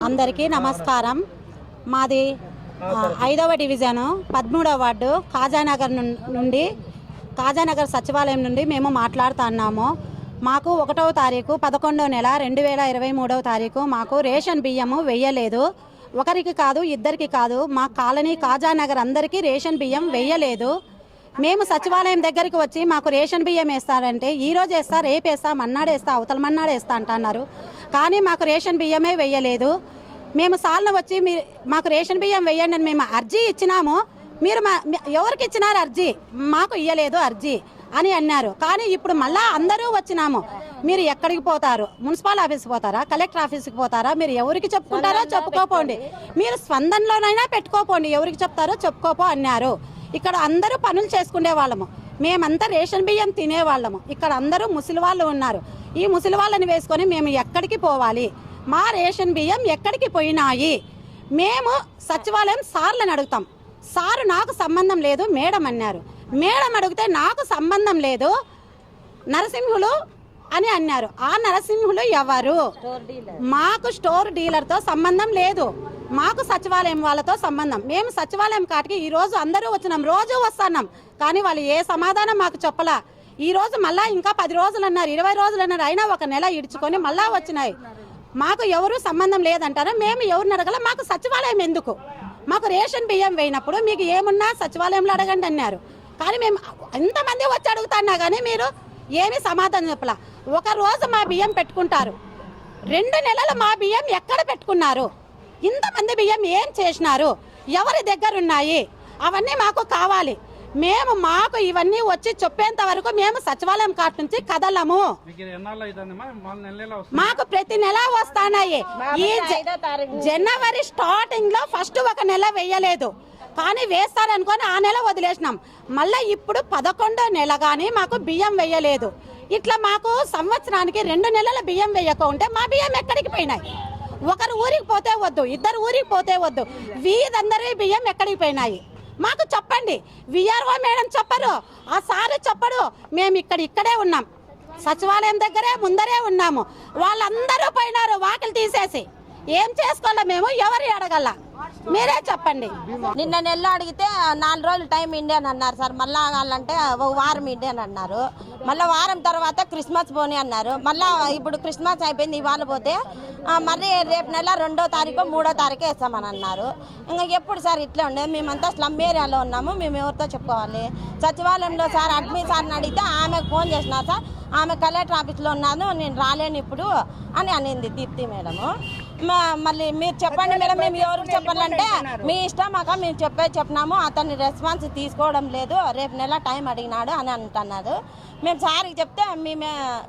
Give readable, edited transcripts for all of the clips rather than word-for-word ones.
అందరికీ నమస్కారం. మాది 5వ డివిజను 13వ వార్డు కాజానగర్ నుండి కాజానగర్ సచివాలయం నుండి మేము మాట్లాడుతున్నాము. మాకు 1వ తారీఖు 11వ నెల 2023వ తారీఖు మాకు రేషన్ బియ్యము వెయ్యలేదు. ఒకరికి కాదు, ఇద్దరికి కాదు, మా కాలనీ కాజానగర్ అందరికీ రేషన్ బియ్యం వెయ్యలేదు. మేము సచివాలయం దగ్గరికి వచ్చి మాకు రేషన్ బియ్యం వేస్తారంటే ఈరోజు వేస్తా, రేపు వేస్తా, మన్నాడు వేస్తా, అవతల మన్నాడు వేస్తా అంటున్నారు. కానీ మాకు రేషన్ బియ్యమే వెయ్యలేదు. మేము సార్లు వచ్చి మాకు రేషన్ బియ్యం వెయ్యండి అని మేము అర్జీ ఇచ్చినాము. మీరు ఎవరికి ఇచ్చినారు అర్జీ? మాకు ఇయ్యలేదు అర్జీ అని అన్నారు. కానీ ఇప్పుడు మళ్ళా అందరూ వచ్చినాము. మీరు ఎక్కడికి పోతారు? మున్సిపల్ ఆఫీస్కి పోతారా? కలెక్టర్ ఆఫీస్కి పోతారా? మీరు ఎవరికి చెప్పుకుంటారో చెప్పుకోపోండి, మీరు స్పందనలోనైనా పెట్టుకోపోండి, ఎవరికి చెప్తారో చెప్పుకోపో అన్నారు. ఇక్కడ అందరూ పనులు చేసుకునే వాళ్ళము, మేమంతా రేషన్ బియ్యం తినేవాళ్ళము. ఇక్కడ అందరూ ముసలి వాళ్ళు ఉన్నారు. ఈ ముసలి వాళ్ళని వేసుకొని మేము ఎక్కడికి పోవాలి? మా రేషన్ బియ్యం ఎక్కడికి పోయినాయి? మేము సచివాలయం సార్లను అడుగుతాం. సారు నాకు సంబంధం లేదు మేడం అన్నారు. మేడం అడిగితే నాకు సంబంధం లేదు నరసింహులు అని అన్నారు. ఆ నరసింహులు ఎవరు? మాకు స్టోర్ డీలర్తో సంబంధం లేదు, మాకు సచివాలయం వాళ్ళతో సంబంధం. మేము సచివాలయం కాటికి ఈరోజు అందరూ వచ్చినాం, రోజు వస్తున్నాం. కానీ వాళ్ళు ఏ సమాధానం మాకు చెప్పలా. ఈరోజు మళ్ళా ఇంకా 10 రోజులు అన్నారు, 20 రోజులు అన్నారు. అయినా 1 నెల ఇడుచుకొని మళ్ళా వచ్చినాయి. మాకు ఎవరు సంబంధం లేదంటారా? మేము ఎవరిని అడగల? మాకు సచివాలయం ఎందుకు? మాకు రేషన్ బియ్యం వేయినప్పుడు మీకు ఏమున్నా సచివాలయంలో అడగండి అన్నారు. కానీ మేము ఎంతమంది వచ్చి అడుగుతున్నా కానీ మీరు ఏమీ సమాధానం చెప్పలా. 1 రోజు మా బియ్యం పెట్టుకుంటారు, 2 నెలలు మా బియ్యం ఎక్కడ పెట్టుకున్నారు? ఇంతమంది బియ్యం ఏం చేసినారు? ఎవరి దగ్గర ఉన్నాయి? అవన్నీ మాకు కావాలి. మాకు ఇవన్నీ వచ్చి చెప్పేంత వరకు మేము సచివాలయం కాట్ నుంచి కదలము. మాకు ప్రతి నెల వస్తాయి. ఈ జనవరి స్టార్టింగ్ లో ఫస్ట్ 1 నెల వేయలేదు, కానీ వేస్తారనుకొని ఆ నెల వదిలేసినాం. మళ్ళీ ఇప్పుడు 11వ నెల కానీ మాకు బియ్యం వేయలేదు. ఇట్లా మాకు సంవత్సరానికి 2 నెలల బియ్యం వేయకుంటే మా బియ్యం ఎక్కడికి పోయినాయి? ఒకరు ఊరికి పోతే వద్దు, 2 ఊరికి పోతే వద్దు, వీధందరి బియ్యం ఎక్కడికి పోయినాయి? మాకు చెప్పండి. విఆర్ఓ మేడం చెప్పరు, ఆ సారు చెప్పడు. మేము ఇక్కడే ఉన్నాం, సచివాలయం దగ్గరే ముందరే ఉన్నాము. వాళ్ళందరూ పోయినారు వాకిలు తీసేసి. ఏం చేసుకోవాలా? మేము ఎవరు అడగల? మీరే చెప్పండి. నిన్న నెల అడిగితే 4 రోజులు టైం ఇండి అని అన్నారు సార్. మళ్ళీ కావాలంటే 1 వారం ఇండి అని అన్నారు. మళ్ళీ వారం తర్వాత క్రిస్మస్ పోనీ అన్నారు. మళ్ళీ ఇప్పుడు క్రిస్మస్ అయిపోయింది, ఇవాళ పోతే మళ్ళీ రేపు నెల 2వ తారీఖు 3వ తారీఖు వేస్తామని అన్నారు. ఇంకా ఎప్పుడు సార్ ఇట్లా ఉండేది? మేమంతా స్లమ్ ఏరియాలో ఉన్నాము, మేము ఎవరితో చెప్పుకోవాలి? సచివాలయంలో సార్ అడ్మిన్ సార్ని అడిగితే ఆమెకు ఫోన్ చేసినా సార్, ఆమె కలెక్టర్ ఆఫీస్లో ఉన్నాను, నేను రాలేను ఇప్పుడు అని అనింది దీప్తి మేడము. మళ్ళీ మీరు చెప్పండి మేడం, మేము ఎవరికి చెప్పాలంటే మీ ఇష్టం అక్క, మేము చెప్పినాము, అతన్ని రెస్పాన్స్ తీసుకోవడం లేదు, రేపు నెల టైం అడిగినాడు అని అంటున్నారు. మేము సార్కి చెప్తే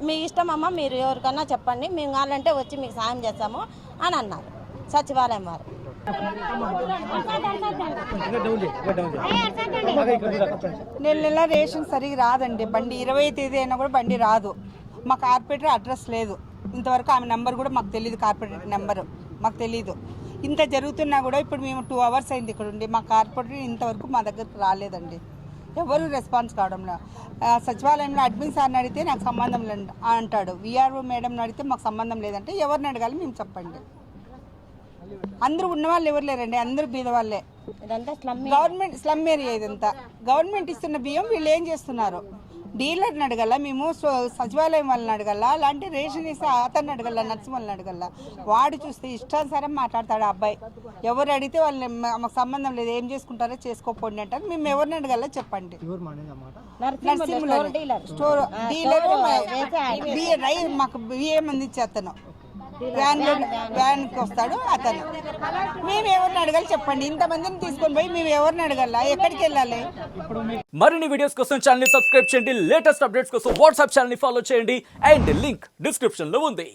మీ ఇష్టం అమ్మ, మీరు ఎవరికన్నా చెప్పండి, మేము కావాలంటే వచ్చి మీకు సాయం చేస్తాము అని అన్నారు సచివాలయం వారు. నెల రేషన్ సరిగ్గా రాదండి. బండి 20వ తేదీ అయినా కూడా బండి రాదు. మా కార్పొరేటర్ అడ్రస్ లేదు ఇంతవరకు. ఆమె నెంబర్ కూడా మాకు తెలియదు, కార్పొరేటర్ నెంబరు మాకు తెలియదు. ఇంత జరుగుతున్నా కూడా ఇప్పుడు మేము 2 అవర్స్ అయింది ఇక్కడ ఉండి, మా కార్పొరేటర్ ఇంతవరకు మా దగ్గరకు రాలేదండి. ఎవరు రెస్పాన్స్ కావడంలో. సచివాలయంలో అడ్మిన్ సార్ని అడిగితే నాకు సంబంధం లేదు అంటాడు, విఆర్ఓ మేడంని అడిగితే మాకు సంబంధం లేదంటే ఎవరిని అడగాలి మేము చెప్పండి? అందరూ ఉన్నవాళ్ళు ఎవరు లేరండి, అందరూ బీదవాళ్ళే. గవర్నమెంట్ స్లమ్ ఏరియా ఇదంతా. గవర్నమెంట్ ఇస్తున్న బియ్యం వీళ్ళు ఏం చేస్తున్నారు? డీలర్ని అడగల, మేము సచివాలయం వాళ్ళని అడగల, అలాంటి రేషన్ ఇస్తే అతన్ని అడగల, నర్సింహల్ని అడగల. వాడు చూస్తే ఇష్టానుసారం మాట్లాడతాడు. అబ్బాయి ఎవరు అడిగితే వాళ్ళని మాకు సంబంధం లేదు, ఏం చేసుకుంటారో చేసుకోపోండి అంటారు. మేము ఎవరిని అడగల చెప్పండి? నర్సింహులు స్టోర్ డీలర్ మాకు బియ్యం అందించేస్తాను, వ్యాన్కి వస్తాడు అతను. మేము ఎవరిని అడగాలి చెప్పండి? ఇంతమందిని తీసుకొని పోయి మేము ఎవరిని అడగాల? ఎక్కడికి వెళ్ళాలి? మరిన్ని వీడియోస్ కోసం ఛానల్ ని సబ్స్క్రైబ్ చేయండి, లేటెస్ట్ అప్డేట్స్ కోసం వాట్సాప్ ఛానల్ ని ఫాలో చేయండి, అండ్ లింక్ డిస్క్రిప్షన్ లో ఉంది.